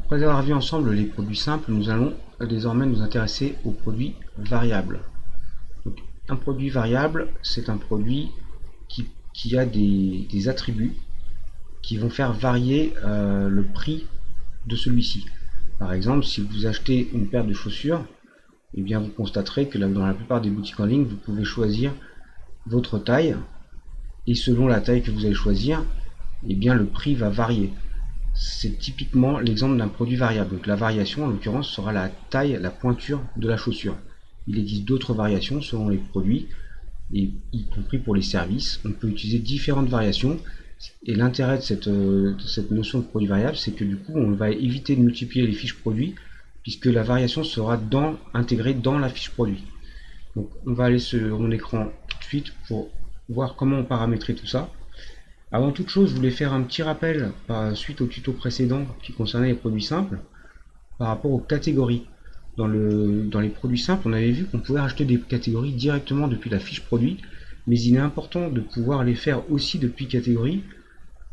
Après avoir vu ensemble les produits simples, nous allons désormais nous intéresser aux produits variables. Donc, un produit variable, c'est un produit qui a des attributs qui vont faire varier le prix de celui-ci. Par exemple, si vous achetez une paire de chaussures, eh bien vous constaterez que dans la plupart des boutiques en ligne, vous pouvez choisir votre taille, et selon la taille que vous allez choisir, eh bien le prix va varier. C'est typiquement l'exemple d'un produit variable. Donc la variation, en l'occurrence, sera la taille, la pointure de la chaussure. Il existe d'autres variations selon les produits, et y compris pour les services. On peut utiliser différentes variations. Et l'intérêt de cette notion de produit variable, c'est que du coup, on va éviter de multiplier les fiches produits, puisque la variation sera intégrée dans la fiche produit. Donc on va aller sur mon écran tout de suite pour voir comment on paramétrer tout ça. Avant toute chose, je voulais faire un petit rappel suite au tuto précédent qui concernait les produits simples par rapport aux catégories. Dans les produits simples, on avait vu qu'on pouvait rajouter des catégories directement depuis la fiche produit, mais il est important de pouvoir les faire aussi depuis catégorie,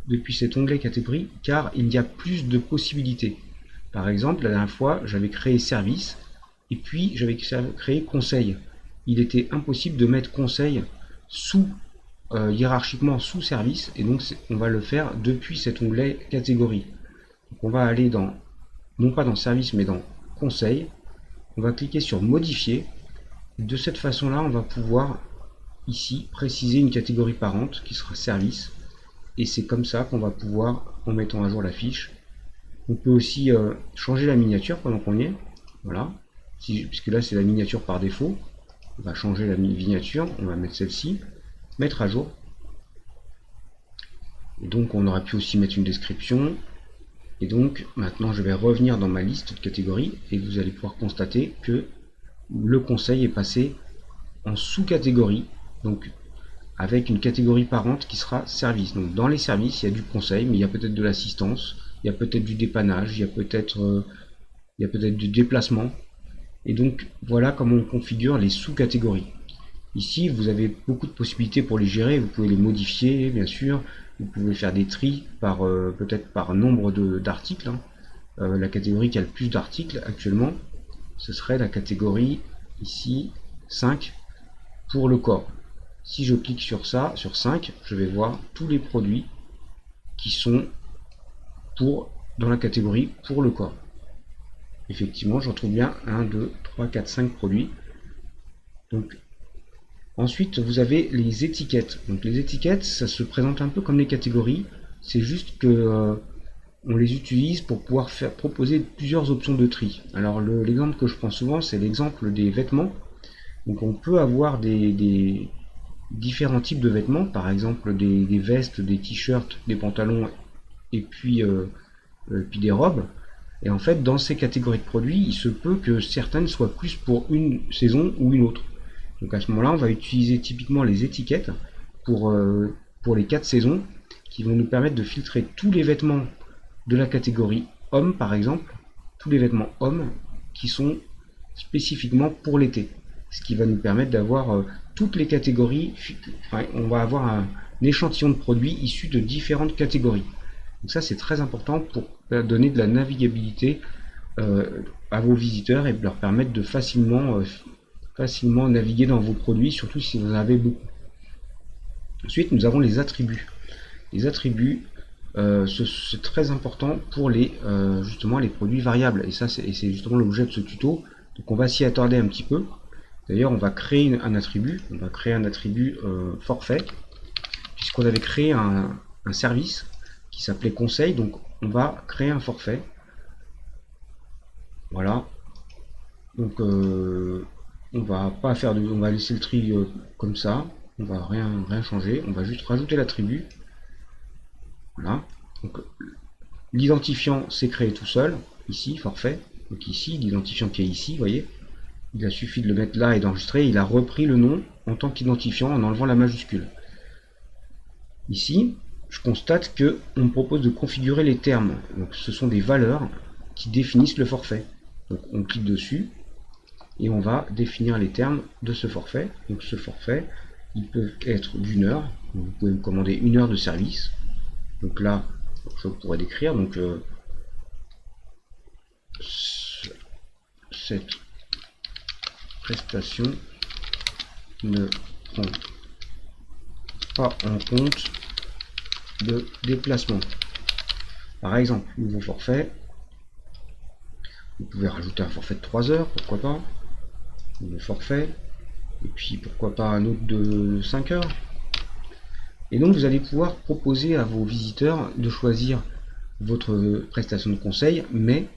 depuis cet onglet catégorie, car il y a plus de possibilités. Par exemple, la dernière fois, j'avais créé service, et puis j'avais créé conseil. Il était impossible de mettre conseil hiérarchiquement sous service, et donc on va le faire depuis cet onglet catégorie. Donc on va aller non pas dans service, mais dans conseil. On va cliquer sur modifier. De cette façon là, on va pouvoir ici préciser une catégorie parente qui sera service, et c'est comme ça qu'on va pouvoir, en mettant à jour la fiche. On peut aussi changer la miniature pendant qu'on y est. Voilà, puisque là c'est la miniature par défaut. On va changer la miniature, on va mettre celle-ci, mettre à jour. Et donc on aurait pu aussi mettre une description. Et donc maintenant je vais revenir dans ma liste de catégories, et vous allez pouvoir constater que le conseil est passé en sous-catégorie, donc avec une catégorie parente qui sera service. Donc dans les services, il y a du conseil, mais il y a peut-être de l'assistance, il y a peut-être du dépannage, il y a peut-être du déplacement. Et donc voilà comment on configure les sous-catégories. Ici, vous avez beaucoup de possibilités pour les gérer. Vous pouvez les modifier, bien sûr. Vous pouvez faire des tris peut-être par nombre d'articles. La catégorie qui a le plus d'articles actuellement, ce serait la catégorie ici 5 pour le corps. Si je clique sur ça, sur 5, je vais voir tous les produits qui sont dans la catégorie pour le corps. Effectivement, je retrouve bien 1, 2, 3, 4, 5 produits. Donc, ensuite, vous avez les étiquettes. Donc les étiquettes, ça se présente un peu comme les catégories. C'est juste que on les utilise pour pouvoir proposer plusieurs options de tri. Alors l'exemple que je prends souvent, c'est l'exemple des vêtements. Donc on peut avoir des différents types de vêtements, par exemple des vestes, des t-shirts, des pantalons, et puis des robes. Et en fait, dans ces catégories de produits, il se peut que certaines soient plus pour une saison ou une autre. Donc à ce moment-là, on va utiliser typiquement les étiquettes pour les 4 saisons, qui vont nous permettre de filtrer tous les vêtements de la catégorie hommes, par exemple, tous les vêtements hommes qui sont spécifiquement pour l'été. Ce qui va nous permettre d'avoir toutes les catégories, on va avoir un échantillon de produits issus de différentes catégories. Donc ça, c'est très important pour donner de la navigabilité à vos visiteurs et leur permettre de facilement naviguer dans vos produits, surtout si vous en avez beaucoup. Ensuite, nous avons les attributs. Les attributs, c'est très important pour justement les produits variables. Et ça, c'est justement l'objet de ce tuto. Donc on va s'y attarder un petit peu. D'ailleurs, on va créer un attribut. On va créer un attribut forfait, puisqu'on avait créé un service qui s'appelait conseil. Donc on va créer un forfait. Voilà. Donc on va laisser le tri comme ça. On va rien changer. On va juste rajouter l'attribut. Voilà. Donc l'identifiant s'est créé tout seul. Ici, forfait. Donc ici, l'identifiant qui est ici, vous voyez. Il a suffi de le mettre là et d'enregistrer. Il a repris le nom en tant qu'identifiant en enlevant la majuscule. Ici, je constate que on me propose de configurer les termes. Donc ce sont des valeurs qui définissent le forfait. Donc on clique dessus et on va définir les termes de ce forfait. Donc ce forfait, il peut être d'une heure. Vous pouvez me commander 1 heure de service. Donc là, je pourrais décrire. Donc cette prestation ne prend pas en compte de déplacement. Par exemple, nouveau forfait. Vous pouvez rajouter un forfait de 3 heures, pourquoi pas. Nouveau forfait. Et puis pourquoi pas un autre de 5 heures. Et donc vous allez pouvoir proposer à vos visiteurs de choisir votre prestation de conseil, mais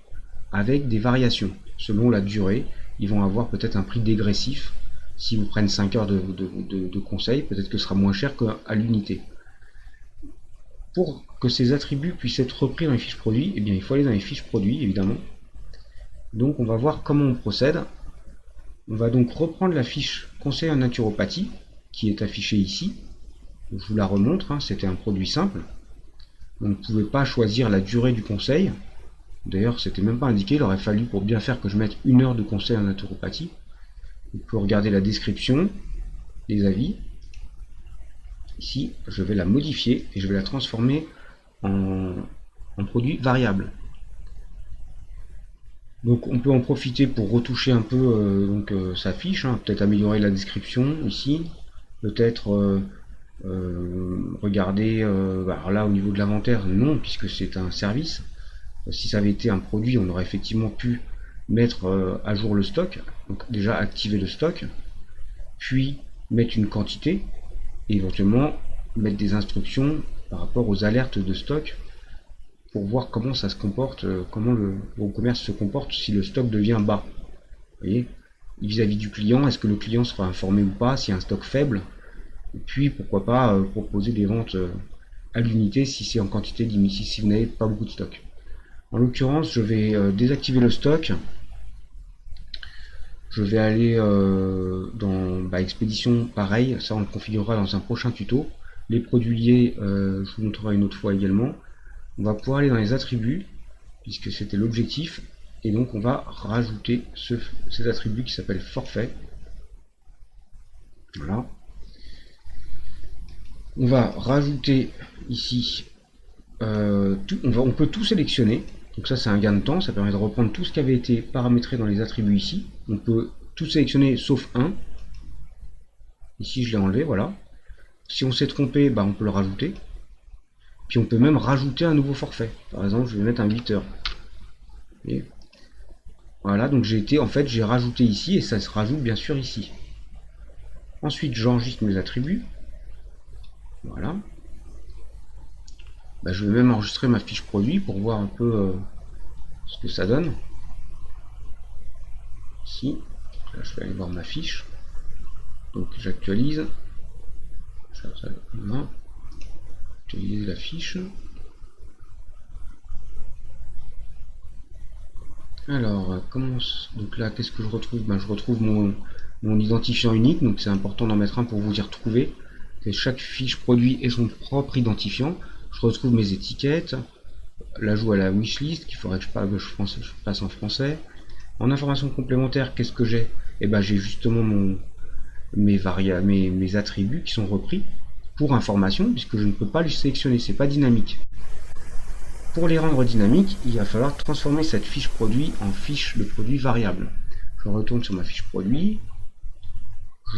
avec des variations. Selon la durée, ils vont avoir peut-être un prix dégressif. Si vous prenez 5 heures de conseil, peut-être que ce sera moins cher qu'à l'unité. Pour que ces attributs puissent être repris dans les fiches produits, eh bien, il faut aller dans les fiches produits, évidemment. Donc on va voir comment on procède. On va donc reprendre la fiche conseil en naturopathie, qui est affichée ici. Je vous la remontre, hein, c'était un produit simple. On ne pouvait pas choisir la durée du conseil. D'ailleurs, c'était même pas indiqué, il aurait fallu pour bien faire que je mette 1 heure de conseil en naturopathie. Vous pouvez regarder la description, les avis. Ici, je vais la modifier et je vais la transformer en produit variable. Donc on peut en profiter pour retoucher un peu sa fiche, hein, peut-être améliorer la description ici, peut-être regarder, alors là au niveau de l'inventaire, non, puisque c'est un service. Si ça avait été un produit, on aurait effectivement pu mettre à jour le stock, donc déjà activer le stock, puis mettre une quantité, et éventuellement mettre des instructions par rapport aux alertes de stock pour voir comment ça se comporte, comment le commerce se comporte si le stock devient bas. Vous voyez, vis-à-vis du client, est-ce que le client sera informé ou pas s'il y a un stock faible, et puis pourquoi pas proposer des ventes à l'unité si c'est en quantité limitée, si vous n'avez pas beaucoup de stock. En l'occurrence, je vais désactiver le stock. Je vais aller dans expédition, pareil, ça on le configurera dans un prochain tuto. Les produits liés, je vous montrerai une autre fois également. On va pouvoir aller dans les attributs, puisque c'était l'objectif, et donc on va rajouter cet attribut qui s'appelle forfait. Voilà. On va rajouter ici, on peut tout sélectionner. Donc ça c'est un gain de temps, ça permet de reprendre tout ce qui avait été paramétré dans les attributs ici. On peut tout sélectionner sauf un. Ici je l'ai enlevé, voilà. Si on s'est trompé, on peut le rajouter. Puis on peut même rajouter un nouveau forfait. Par exemple, je vais mettre un 8 heures. Et voilà, donc j'ai rajouté ici et ça se rajoute bien sûr ici. Ensuite, j'enregistre mes attributs. Voilà. Je vais même enregistrer ma fiche produit pour voir un peu ce que ça donne. Ici, là, je vais aller voir ma fiche. Donc j'actualise. Actualiser la fiche. Alors, donc là, qu'est-ce que je retrouve? Je retrouve mon identifiant unique, donc c'est important d'en mettre un pour vous y retrouver. Chaque fiche produit est son propre identifiant. Je retrouve mes étiquettes, l'ajout à la wishlist, qu'il faudrait que je passe en français. En information complémentaire, qu'est-ce que j'ai? J'ai justement mes attributs qui sont repris pour information, puisque je ne peux pas les sélectionner, c'est pas dynamique. Pour les rendre dynamiques, il va falloir transformer cette fiche produit en fiche de produit variable. Je retourne sur ma fiche produit,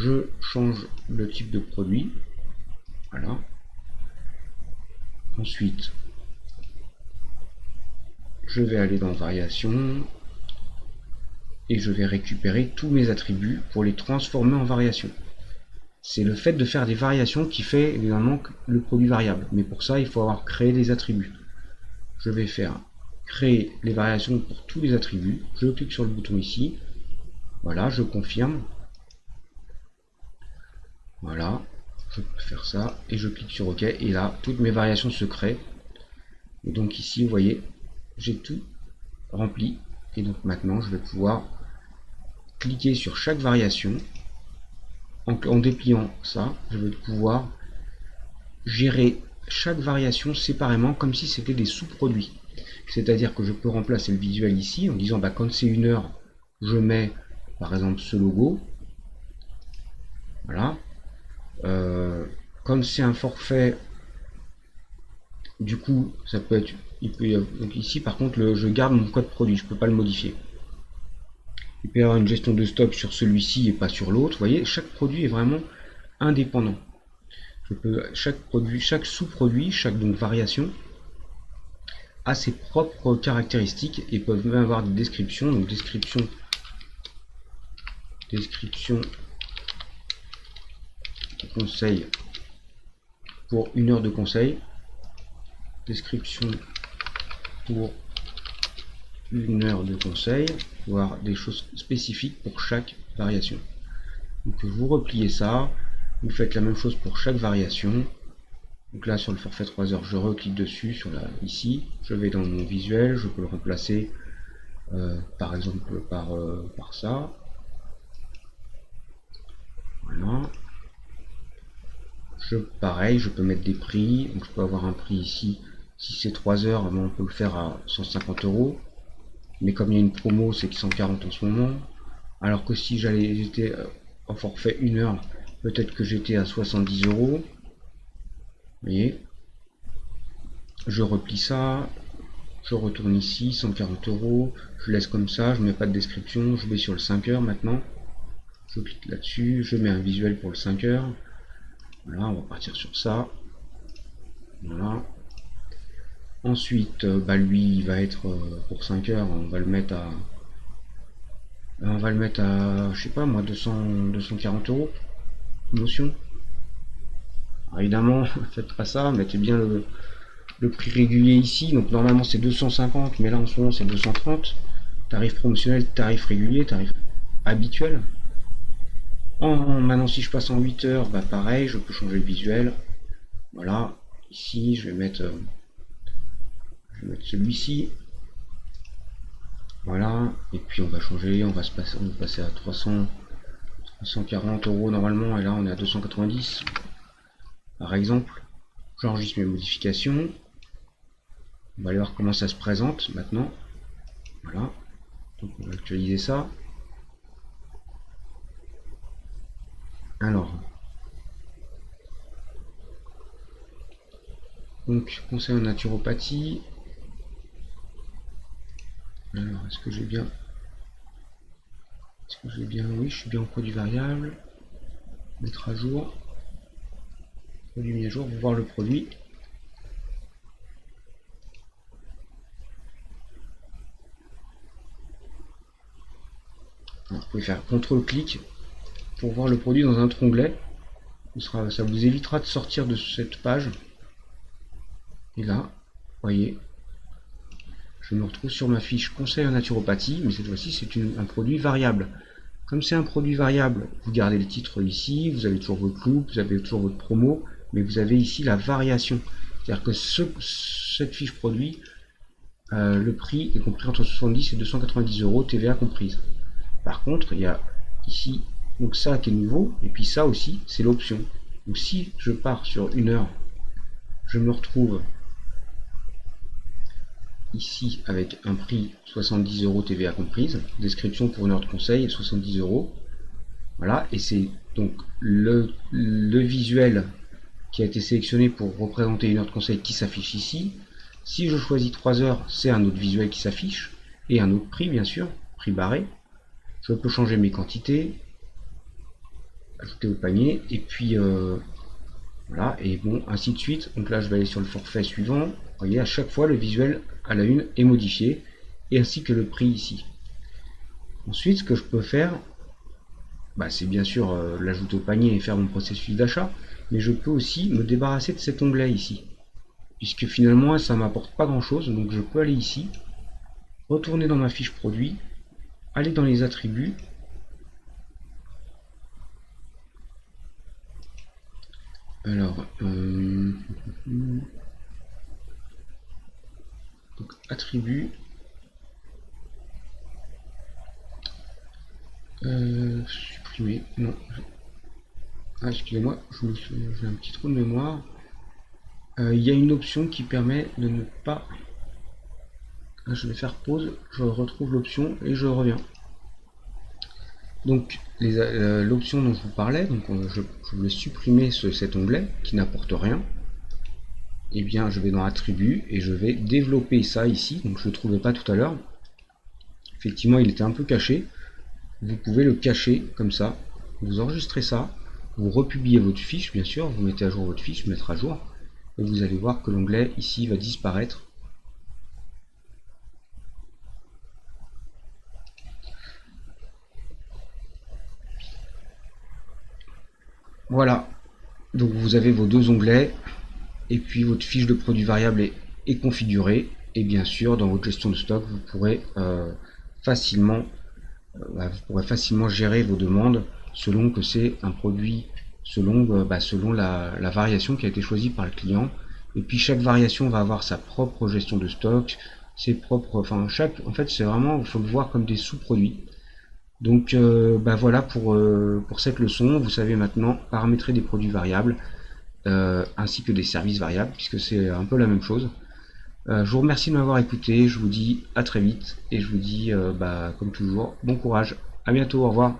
je change le type de produit, voilà. Ensuite, je vais aller dans variation et je vais récupérer tous mes attributs pour les transformer en variation. C'est le fait de faire des variations qui fait évidemment le produit variable, mais pour ça il faut avoir créé des attributs. Je vais faire créer les variations pour tous les attributs, je clique sur le bouton ici, voilà, je confirme, voilà, je peux faire ça, et je clique sur OK, et là, toutes mes variations se créent, et donc ici, vous voyez, j'ai tout rempli, et donc maintenant, je vais pouvoir cliquer sur chaque variation, en dépliant ça, je vais pouvoir gérer chaque variation séparément comme si c'était des sous-produits. C'est-à-dire que je peux remplacer le visuel ici en disant quand c'est 1 heure, je mets par exemple ce logo. Voilà. Comme c'est un forfait, du coup, ça peut être. Donc ici par contre je garde mon code produit, je ne peux pas le modifier. Il peut y avoir une gestion de stock sur celui-ci et pas sur l'autre. Vous voyez, chaque produit est vraiment indépendant. Chaque produit, chaque sous-produit, chaque donc variation a ses propres caractéristiques et peuvent même avoir des descriptions. Donc description conseil pour 1 heure de conseil, description pour 1 heure de conseil, voire des choses spécifiques pour chaque variation. Donc vous repliez ça, vous faites la même chose pour chaque variation. Donc là sur le forfait 3 heures, je reclique dessus sur ici, je vais dans mon visuel, je peux le remplacer par exemple par ça. Voilà. Pareil, je peux mettre des prix, donc je peux avoir un prix ici. Si c'est 3 heures, on peut le faire à 150 €. Mais comme il y a une promo, c'est 140 en ce moment. Alors que si j'étais en forfait 1 heure, peut-être que j'étais à 70 €. Vous voyez, je replie ça, je retourne ici, 140 €, je laisse comme ça, je mets pas de description, je vais sur le 5 heures maintenant. Je clique là-dessus, je mets un visuel pour le 5 heures. Voilà, on va partir sur ça. Voilà. Ensuite, lui, il va être pour 5 heures, on va le mettre à, je sais pas moi, 240 €. Notion. Alors évidemment, faites pas ça, mettez bien le prix régulier ici. Donc normalement c'est 250, mais là en ce moment c'est 230. Tarif promotionnel, tarif régulier, tarif habituel. Maintenant si je passe en 8 heures, pareil, je peux changer le visuel. Voilà, ici je vais mettre celui-ci. Voilà, et puis on va changer, on va passer à 340 € normalement, et là on est à 290. Par exemple, j'enregistre mes modifications. On va aller voir comment ça se présente maintenant. Voilà, donc on va actualiser ça. Alors, donc conseil en naturopathie. Alors, est-ce que j'ai bien... Oui, je suis bien en produit variable. Mettre à jour. Produit mis à jour, voir le produit. Alors, vous pouvez faire CTRL-clic pour voir le produit dans un autre onglet. Ça vous évitera de sortir de cette page. Et là, vous voyez, je me retrouve sur ma fiche conseil en naturopathie, mais cette fois-ci c'est un produit variable. Comme c'est un produit variable, vous gardez le titre ici, vous avez toujours votre loop, vous avez toujours votre promo, mais vous avez ici la variation. C'est-à-dire que cette fiche produit, le prix est compris entre 70 et 290 €, TVA comprise. Par contre, il y a ici donc ça qui est nouveau, et puis ça aussi, c'est l'option. Donc si je pars sur 1 heure, je me retrouve ici avec un prix 70 € TVA comprise, description pour 1 heure de conseil 70 €. Voilà, et c'est donc le visuel qui a été sélectionné pour représenter 1 heure de conseil qui s'affiche ici. Si je choisis 3 heures, c'est un autre visuel qui s'affiche, et un autre prix bien sûr, prix barré. Je peux changer mes quantités, ajouter au panier, et puis voilà, et bon, ainsi de suite. Donc là, je vais aller sur le forfait suivant. Vous voyez, à chaque fois, le visuel à la une est modifié, et ainsi que le prix ici. Ensuite, ce que je peux faire, c'est bien sûr l'ajouter au panier et faire mon processus d'achat, mais je peux aussi me débarrasser de cet onglet ici, puisque finalement, ça m'apporte pas grand-chose. Donc je peux aller ici, retourner dans ma fiche produit, aller dans les attributs, alors donc attributs, supprimer, non, excusez-moi, j'ai un petit trou de mémoire. Il y a une option qui permet de ne pas... Là, je vais faire pause, je retrouve l'option et je reviens. Donc l'option dont je vous parlais, donc je vais supprimer cet onglet qui n'apporte rien. Et bien je vais dans attributs et je vais développer ça ici, donc je ne le trouvais pas tout à l'heure. Effectivement il était un peu caché, vous pouvez le cacher comme ça. Vous enregistrez ça, vous republiez votre fiche, bien sûr, vous mettez à jour votre fiche, mettre à jour, et vous allez voir que l'onglet ici va disparaître. Voilà, donc vous avez vos deux onglets, et puis votre fiche de produit variable est configurée, et bien sûr dans votre gestion de stock vous pourrez facilement gérer vos demandes selon que c'est un produit, selon la variation qui a été choisie par le client. Et puis chaque variation va avoir sa propre gestion de stock, ses propres, en fait c'est vraiment, il faut le voir comme des sous-produits. Donc voilà pour cette leçon. Vous savez maintenant paramétrer des produits variables ainsi que des services variables, puisque c'est un peu la même chose. Je vous remercie de m'avoir écouté, je vous dis à très vite, et je vous dis, comme toujours, bon courage, à bientôt, au revoir.